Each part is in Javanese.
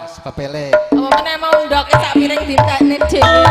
Sepele. Apa meneh mau ndoke sak piring ditekne dhewe.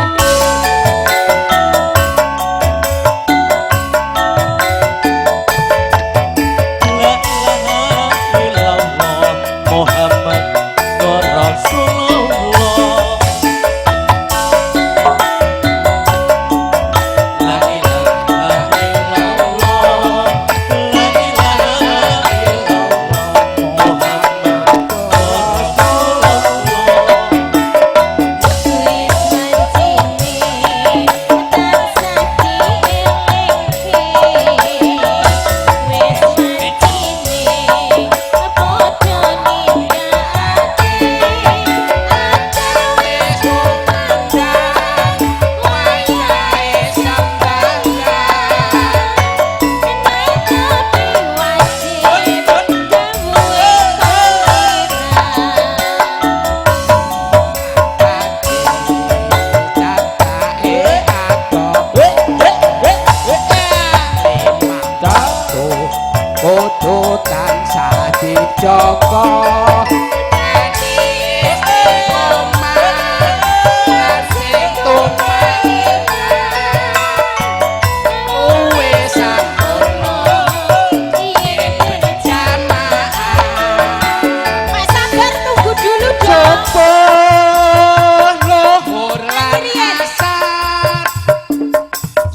Kudu tansah dijaga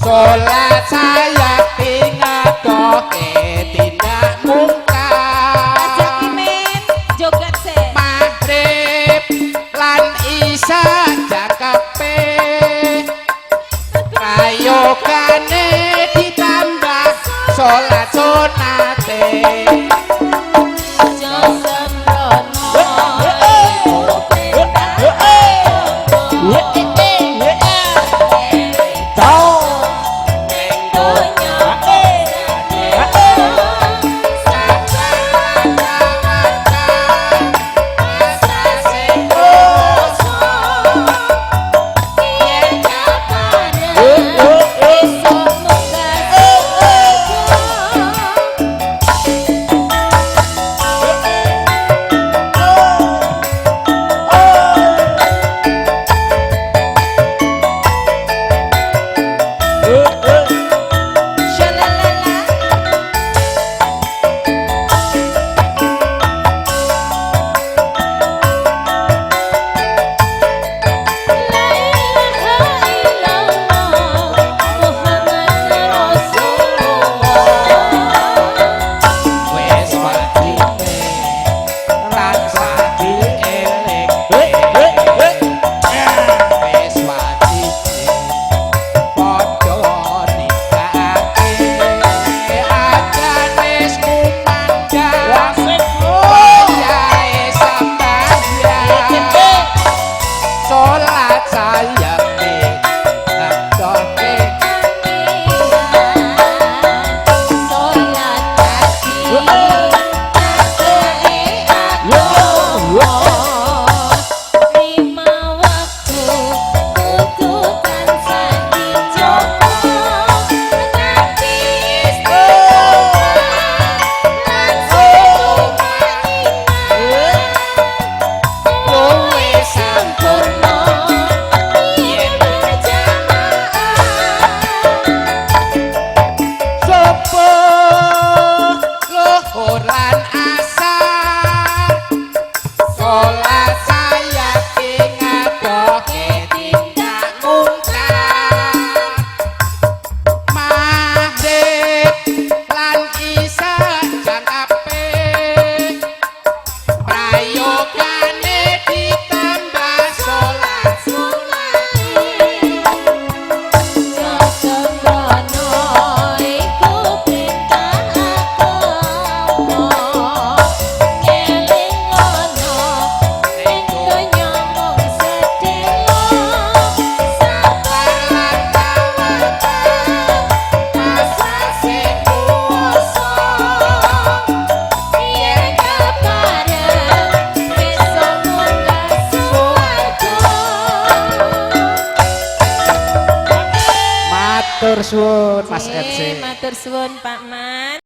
sholat saya pingat doke tidak mungkar joget se maghrib lan isya jakape kayokane ditambah sholat sunate sholat saya pingat doke sholat kaki lima waktu kudu tansah dijaga nganti luwe sampurna luhur lan asar sholat saya pingat doke tidak mungkar maghrib lan isya jakape prayogane ditambah sholat matur suwun Mas Etse. Matur suwun Pak Man.